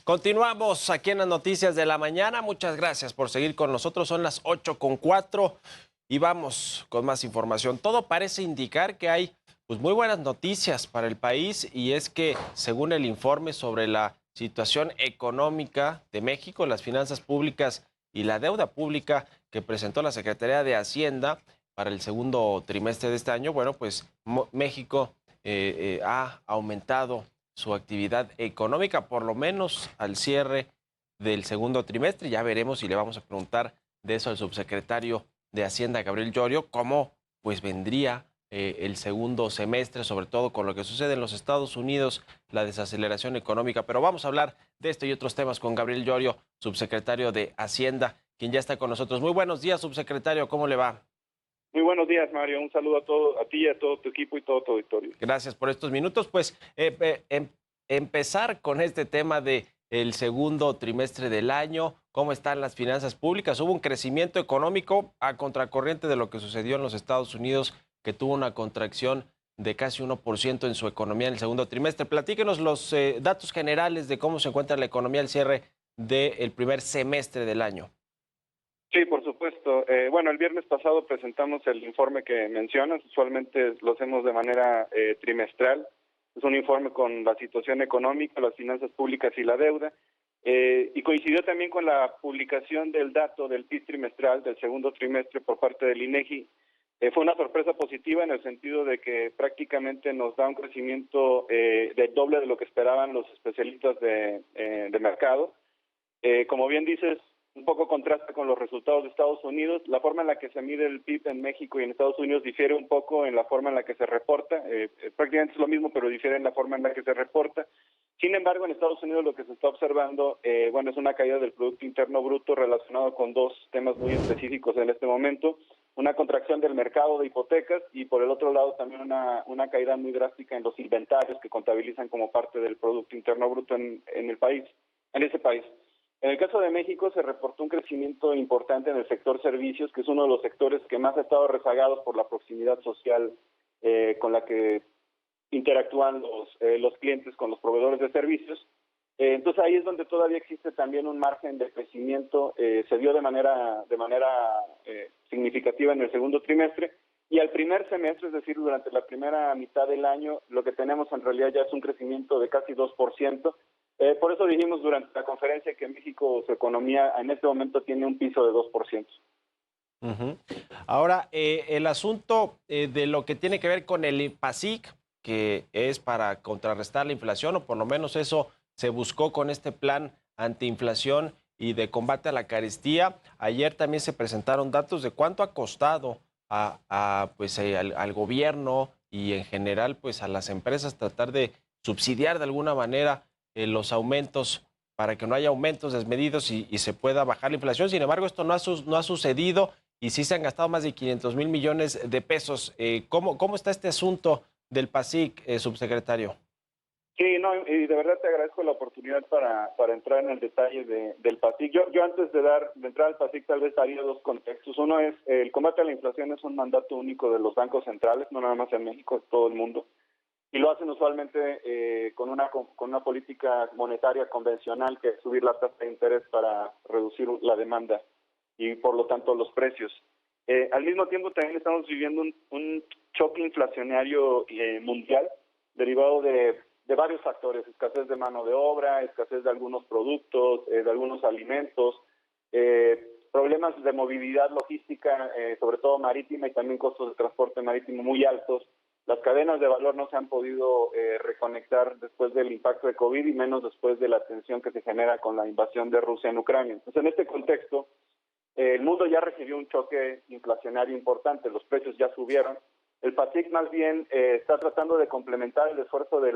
Continuamos aquí en las noticias de la mañana. Muchas gracias por seguir con nosotros. Son las 8:04 y vamos con más información. Todo parece indicar que hay muy buenas noticias para el país, y es que según el informe sobre la situación económica de México, las finanzas públicas y la deuda pública que presentó la Secretaría de Hacienda para el segundo trimestre de este año, México ha aumentado su actividad económica, por lo menos al cierre del segundo trimestre. Ya veremos, y le vamos a preguntar de eso al subsecretario de Hacienda, Gabriel Llorio, cómo vendría el segundo semestre, sobre todo con lo que sucede en los Estados Unidos, la desaceleración económica. Pero vamos a hablar de esto y otros temas con Gabriel Llorio, subsecretario de Hacienda, quien ya está con nosotros. Muy buenos días, subsecretario, ¿cómo le va? Muy buenos días, Mario. Un saludo a ti, a todo tu equipo y todo tu auditorio. Gracias por estos minutos. Empezar con este tema de el segundo trimestre del año, ¿cómo están las finanzas públicas? Hubo un crecimiento económico a contracorriente de lo que sucedió en los Estados Unidos, que tuvo una contracción de casi 1% en su economía en el segundo trimestre. Platíquenos los datos generales de cómo se encuentra la economía al cierre del primer semestre del año. Sí, por supuesto. El viernes pasado presentamos el informe que mencionas. Usualmente lo hacemos de manera trimestral. Es un informe con la situación económica, las finanzas públicas y la deuda. Y coincidió también con la publicación del dato del PIB trimestral del segundo trimestre por parte del INEGI. Fue una sorpresa positiva en el sentido de que prácticamente nos da un crecimiento del doble de lo que esperaban los especialistas de mercado. Como bien dices, un poco contrasta con los resultados de Estados Unidos. La forma en la que se mide el PIB en México y en Estados Unidos difiere un poco en la forma en la que se reporta. Prácticamente es lo mismo, pero difiere en la forma en la que se reporta. Sin embargo, en Estados Unidos lo que se está observando, es una caída del Producto Interno Bruto relacionado con dos temas muy específicos en este momento. Una contracción del mercado de hipotecas y, por el otro lado, también una caída muy drástica en los inventarios que contabilizan como parte del Producto Interno Bruto en ese país. En el caso de México se reportó un crecimiento importante en el sector servicios, que es uno de los sectores que más ha estado rezagados por la proximidad social con la que interactúan los clientes con los proveedores de servicios. Entonces ahí es donde todavía existe también un margen de crecimiento. Se dio de manera significativa en el segundo trimestre, y al primer semestre, es decir, durante la primera mitad del año, lo que tenemos en realidad ya es un crecimiento de casi 2%. Por eso dijimos durante la conferencia que México, su economía en este momento tiene un piso de 2%. Uh-huh. Ahora, el asunto de lo que tiene que ver con el PASIC, que es para contrarrestar la inflación, o por lo menos eso se buscó con este plan antiinflación y de combate a la carestía. Ayer también se presentaron datos de cuánto ha costado al gobierno y en general a las empresas tratar de subsidiar de alguna manera los aumentos, para que no haya aumentos desmedidos y se pueda bajar la inflación. Sin embargo, esto no ha sucedido, y sí se han gastado más de 500 mil millones de pesos. ¿Cómo está este asunto del PASIC, subsecretario? Sí, no, y de verdad te agradezco la oportunidad para entrar en el detalle del PASIC. Yo antes de entrar al PASIC tal vez daría dos contextos. Uno es, el combate a la inflación es un mandato único de los bancos centrales, no nada más en México, en todo el mundo. Y lo hacen usualmente con una política monetaria convencional, que es subir la tasa de interés para reducir la demanda y por lo tanto los precios. Al mismo tiempo también estamos viviendo un choque inflacionario mundial derivado de varios factores: escasez de mano de obra, escasez de algunos productos, de algunos alimentos, problemas de movilidad logística, sobre todo marítima, y también costos de transporte marítimo muy altos. Las cadenas de valor no se han podido reconectar después del impacto de COVID, y menos después de la tensión que se genera con la invasión de Rusia en Ucrania. Entonces, en este contexto, el mundo ya recibió un choque inflacionario importante, los precios ya subieron. El PASIC más bien está tratando de complementar el esfuerzo del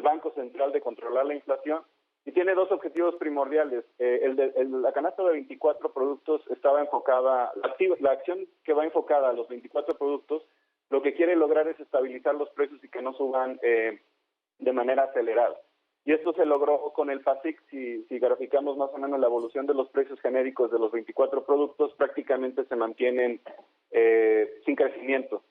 Banco Central de controlar la inflación, y tiene dos objetivos primordiales. La canasta de 24 productos estaba enfocada, la acción que va enfocada a los 24 productos, lo que quiere lograr es estabilizar los precios y que no suban de manera acelerada. Y esto se logró con el PASIC. Si graficamos más o menos la evolución de los precios genéricos de los 24 productos, prácticamente se mantienen sin crecimiento.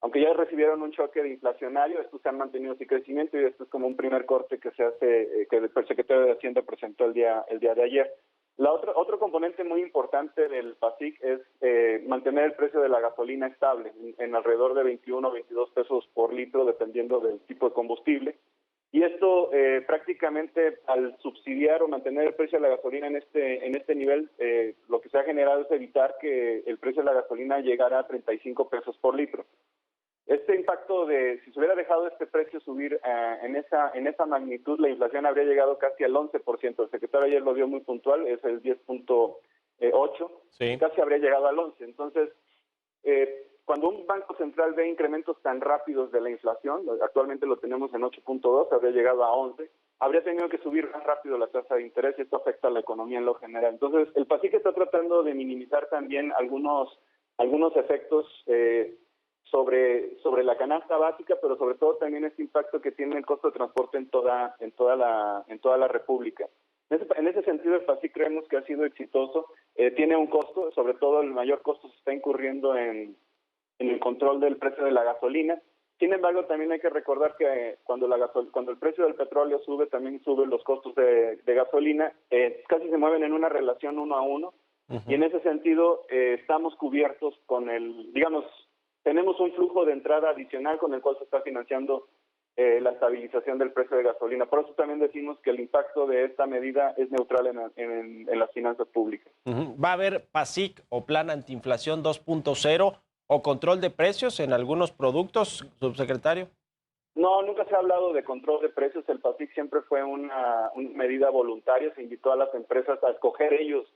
aunque ya recibieron un choque de inflacionario, estos se han mantenido sin crecimiento y esto es como un primer corte que se hace, que el secretario de Hacienda presentó el día de ayer. Otro componente muy importante del PASIC es mantener el precio de la gasolina estable en alrededor de 21 o 22 pesos por litro, dependiendo del tipo de combustible. Y esto prácticamente al subsidiar o mantener el precio de la gasolina en este nivel, lo que se ha generado es evitar que el precio de la gasolina llegara a 35 pesos por litro. Este impacto si se hubiera dejado este precio subir en esa magnitud, la inflación habría llegado casi al 11%. El secretario ayer lo dio muy puntual, es el 10.8%, Sí. casi habría llegado al 11%. Entonces, cuando un banco central ve incrementos tan rápidos de la inflación, actualmente lo tenemos en 8.2, habría llegado a 11, habría tenido que subir más rápido la tasa de interés y esto afecta a la economía en lo general. Entonces, el PASIC está tratando de minimizar también algunos efectos sobre la canasta básica, pero sobre todo también este impacto que tiene el costo de transporte en toda la República. En ese sentido, el PASIC creemos que ha sido exitoso. Tiene un costo, sobre todo el mayor costo se está incurriendo en el control del precio de la gasolina. Sin embargo, también hay que recordar que cuando el precio del petróleo sube, también suben los costos de gasolina. Casi se mueven en una relación 1 a 1. Y en ese sentido, estamos cubiertos con tenemos un flujo de entrada adicional con el cual se está financiando la estabilización del precio de gasolina. Por eso también decimos que el impacto de esta medida es neutral en las finanzas públicas. ¿Va a haber PASIC o Plan Antiinflación 2.0 o control de precios en algunos productos, subsecretario? No, nunca se ha hablado de control de precios. El PASIC siempre fue una medida voluntaria. Se invitó a las empresas a escoger ellos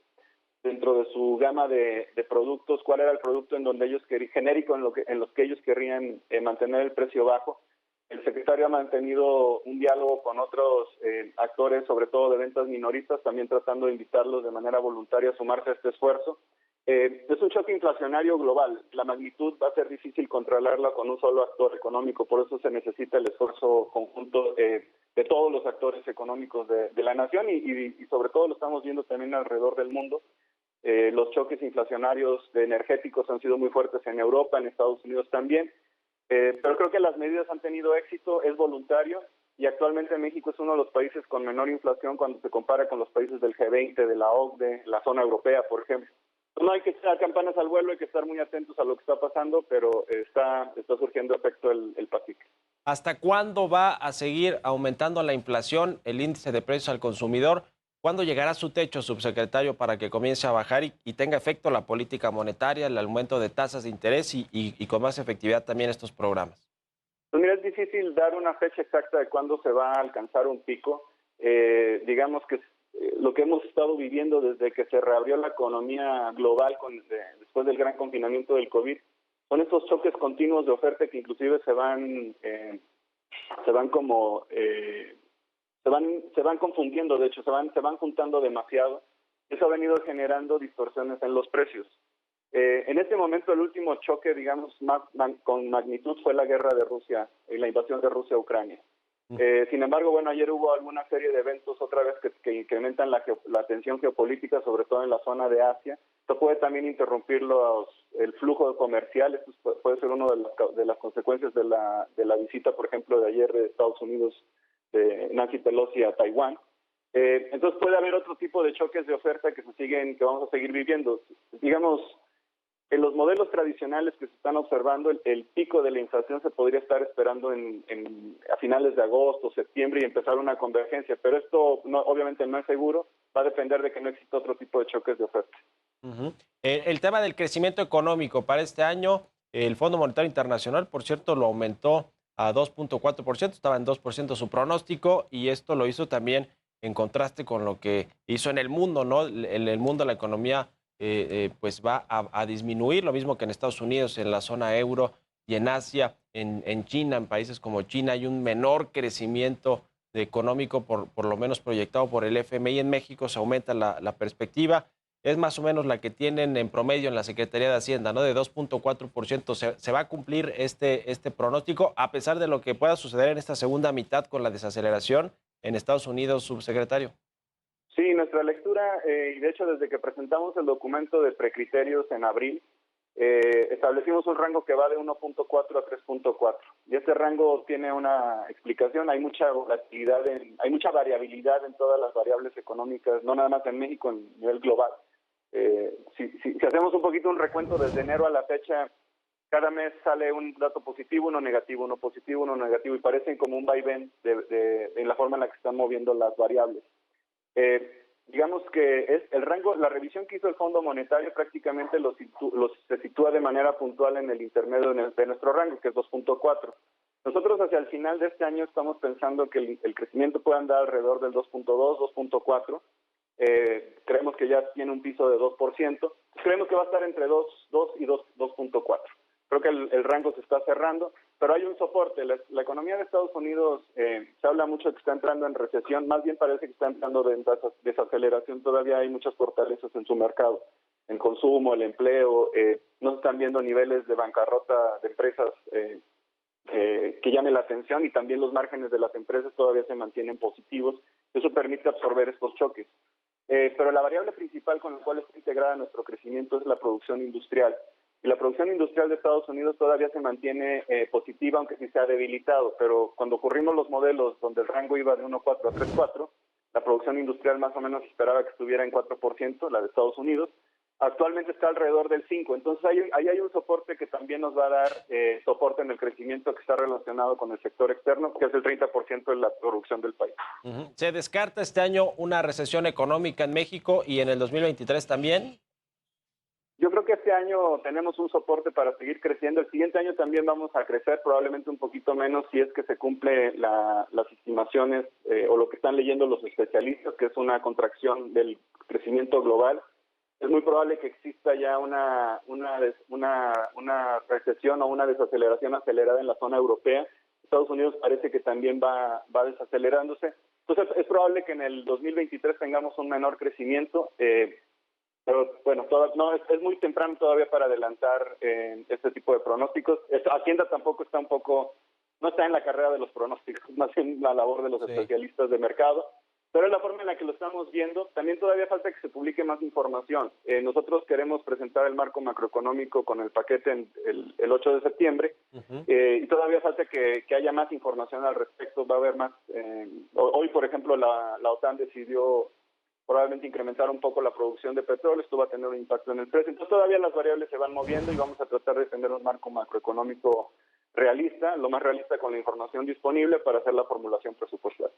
dentro de su gama de productos cuál era el producto en donde ellos genérico en los que ellos querrían mantener el precio bajo. El secretario ha mantenido un diálogo con otros actores, sobre todo de ventas minoristas, también tratando de invitarlos de manera voluntaria a sumarse a este esfuerzo. Es un choque inflacionario global. La magnitud va a ser difícil controlarla con un solo actor económico, por eso se necesita el esfuerzo conjunto de todos los actores económicos de la nación y sobre todo lo estamos viendo también alrededor del mundo. Los choques inflacionarios energéticos han sido muy fuertes en Europa, en Estados Unidos también, pero creo que las medidas han tenido éxito, es voluntario y actualmente México es uno de los países con menor inflación cuando se compara con los países del G20, de la OCDE, la zona europea, por ejemplo. No hay que echar campanas al vuelo, hay que estar muy atentos a lo que está pasando, pero está surgiendo efecto el PASIC. ¿Hasta cuándo va a seguir aumentando la inflación, el índice de precios al consumidor? ¿Cuándo llegará a su techo, subsecretario, para que comience a bajar y tenga efecto la política monetaria, el aumento de tasas de interés y con más efectividad también estos programas? Pues mira, es difícil dar una fecha exacta de cuándo se va a alcanzar un pico. Digamos que lo que hemos estado viviendo desde que se reabrió la economía global después del gran confinamiento del COVID, son estos choques continuos de oferta que inclusive se van confundiendo, de hecho, se van juntando demasiado. Eso ha venido generando distorsiones en los precios. En este momento, el último choque, digamos, con magnitud fue la guerra de Rusia y la invasión de Rusia a Ucrania. Sin embargo, bueno, ayer hubo alguna serie de eventos otra vez que incrementan la tensión geopolítica, sobre todo en la zona de Asia. Esto puede también interrumpir el flujo comercial. Esto puede ser una de las consecuencias de la visita, por ejemplo, de ayer de Estados Unidos, de Nancy Pelosi a Taiwán. Entonces puede haber otro tipo de choques de oferta que vamos a seguir viviendo. Digamos, en los modelos tradicionales que se están observando, el pico de la inflación se podría estar esperando a finales de agosto, septiembre y empezar una convergencia, pero esto obviamente no es seguro, va a depender de que no exista otro tipo de choques de oferta. El tema del crecimiento económico para este año, el Fondo Monetario Internacional, por cierto, lo aumentó a 2.4%, estaba en 2% su pronóstico y esto lo hizo también en contraste con lo que hizo en el mundo, ¿no? En el mundo la economía pues va a disminuir, lo mismo que en Estados Unidos, en la zona euro y en Asia, en China, en países como China hay un menor crecimiento económico, por lo menos proyectado por el FMI. En México se aumenta la perspectiva, es más o menos la que tienen en promedio en la Secretaría de Hacienda, ¿no? De 2.4%. ¿Se va a cumplir este pronóstico a pesar de lo que pueda suceder en esta segunda mitad con la desaceleración en Estados Unidos, subsecretario? Sí, nuestra lectura, y de hecho desde que presentamos el documento de precriterios en abril, establecimos un rango que va de 1.4 a 3.4. Y este rango tiene una explicación. Hay mucha volatilidad, hay mucha variabilidad en todas las variables económicas, no nada más en México, a nivel global. Si hacemos un poquito un recuento desde enero a la fecha, cada mes sale un dato positivo, uno negativo, uno positivo, uno negativo, y parecen como un vaivén en la forma en la que están moviendo las variables. Digamos que es el rango, la revisión que hizo el Fondo Monetario prácticamente se sitúa de manera puntual en el intermedio de nuestro rango, que es 2.4. Nosotros hacia el final de este año estamos pensando que el crecimiento puede andar alrededor del 2.2, 2.4. Creemos que ya tiene un piso de 2%. Creemos que va a estar entre 2 y 2.4. Creo que el rango se está cerrando, pero hay un soporte. La economía de Estados Unidos se habla mucho de que está entrando en recesión, más bien parece que está entrando en desaceleración. Todavía hay muchas fortalezas en su mercado, en consumo, el empleo, no se están viendo niveles de bancarrota de empresas que llamen la atención, y también los márgenes de las empresas todavía se mantienen positivos. Eso permite absorber estos choques. Pero la variable principal con la cual está integrada nuestro crecimiento es la producción industrial. Y la producción industrial de Estados Unidos todavía se mantiene positiva, aunque sí se ha debilitado, pero cuando corrimos los modelos donde el rango iba de 1.4 a 3.4, la producción industrial más o menos esperaba que estuviera en 4%, la de Estados Unidos. Actualmente está alrededor del 5%, entonces ahí hay un soporte que también nos va a dar soporte en el crecimiento, que está relacionado con el sector externo, que es el 30% de la producción del país. ¿Se descarta este año una recesión económica en México y en el 2023 también? Yo creo que este año tenemos un soporte para seguir creciendo. El siguiente año también vamos a crecer, probablemente un poquito menos, si es que se cumple las estimaciones o lo que están leyendo los especialistas, que es una contracción del crecimiento global. Es muy probable que exista ya una recesión o una desaceleración acelerada en la zona europea. Estados Unidos parece que también va desacelerándose. Entonces es probable que en el 2023 tengamos un menor crecimiento. Pero bueno, es muy temprano todavía para adelantar este tipo de pronósticos. Hacienda tampoco no está en la carrera de los pronósticos, más en la labor de los especialistas de mercado, pero es la forma en la que lo estamos viendo. También todavía falta que se publique más información. Nosotros queremos presentar el marco macroeconómico con el paquete el 8 de septiembre, y todavía falta que haya más información al respecto. Va a haber más. Hoy, por ejemplo, la OTAN decidió probablemente incrementar un poco la producción de petróleo. Esto va a tener un impacto en el precio. Entonces todavía las variables se van moviendo y vamos a tratar de tener un marco macroeconómico realista, lo más realista con la información disponible para hacer la formulación presupuestal.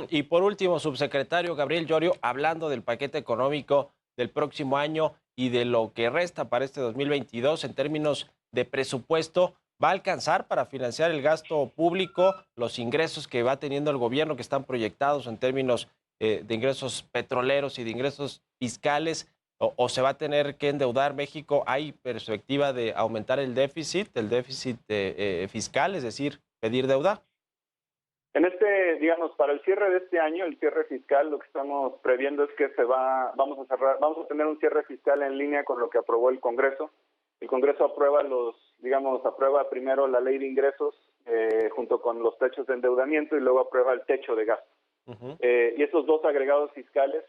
Y por último, subsecretario Gabriel Llorio, hablando del paquete económico del próximo año y de lo que resta para este 2022 en términos de presupuesto, ¿va a alcanzar para financiar el gasto público, los ingresos que va teniendo el gobierno, que están proyectados en términos de ingresos petroleros y de ingresos fiscales, o se va a tener que endeudar México? ¿Hay perspectiva de aumentar el déficit fiscal, es decir, pedir deuda? En digamos, para el cierre de este año, el cierre fiscal, lo que estamos previendo es que vamos a tener un cierre fiscal en línea con lo que aprobó el Congreso. El Congreso aprueba primero la ley de ingresos junto con los techos de endeudamiento, y luego aprueba el techo de gasto. Y esos dos agregados fiscales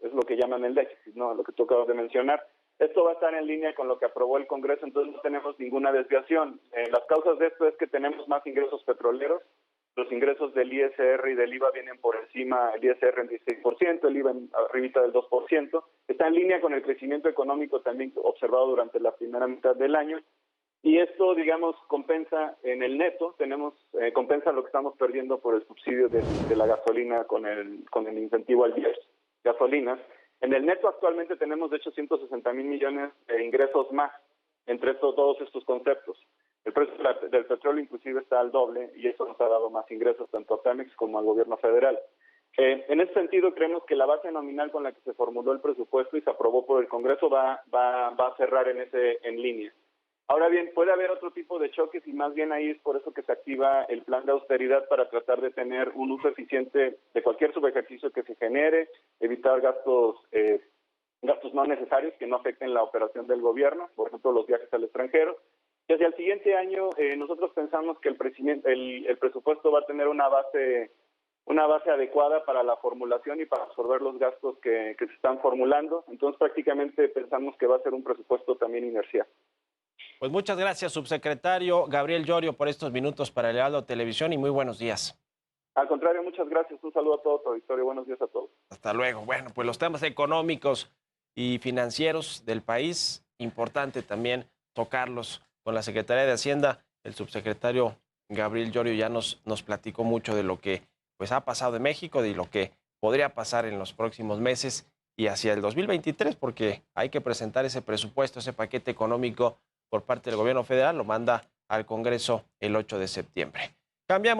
es lo que llaman el déficit, ¿no? Lo que tú acabas de mencionar. Esto va a estar en línea con lo que aprobó el Congreso, entonces no tenemos ninguna desviación. Las causas de esto es que tenemos más ingresos petroleros. Los ingresos del ISR y del IVA vienen por encima, el ISR en 16%, el IVA arribita del 2%. Está en línea con el crecimiento económico también observado durante la primera mitad del año. Y esto, digamos, compensa en el neto, compensa lo que estamos perdiendo por el subsidio de la gasolina con el incentivo al diésel, gasolinas. En el neto actualmente tenemos, de hecho, 160,000 millones de ingresos más entre todos estos conceptos. El precio del petróleo inclusive está al doble, y eso nos ha dado más ingresos tanto a Pemex como al gobierno federal. En ese sentido, creemos que la base nominal con la que se formuló el presupuesto y se aprobó por el Congreso va a cerrar en línea. Ahora bien, puede haber otro tipo de choques, y más bien ahí es por eso que se activa el plan de austeridad, para tratar de tener un uso eficiente de cualquier subejercicio que se genere, evitar gastos no necesarios que no afecten la operación del gobierno, por ejemplo, los viajes al extranjero. Y hacia el siguiente año, nosotros pensamos que el presupuesto va a tener una base adecuada para la formulación y para absorber los gastos que se están formulando. Entonces, prácticamente pensamos que va a ser un presupuesto también inercial. Pues muchas gracias, subsecretario Gabriel Llorio, por estos minutos para el Heraldo Televisión y muy buenos días. Al contrario, muchas gracias. Un saludo a todo tu auditorio. Buenos días a todos. Hasta luego. Bueno, pues los temas económicos y financieros del país, importante también tocarlos con la Secretaría de Hacienda. El subsecretario Gabriel Llorio ya nos platicó mucho de lo que pues ha pasado en México, de lo que podría pasar en los próximos meses y hacia el 2023, porque hay que presentar ese presupuesto, ese paquete económico por parte del gobierno federal, lo manda al Congreso el 8 de septiembre. Cambiamos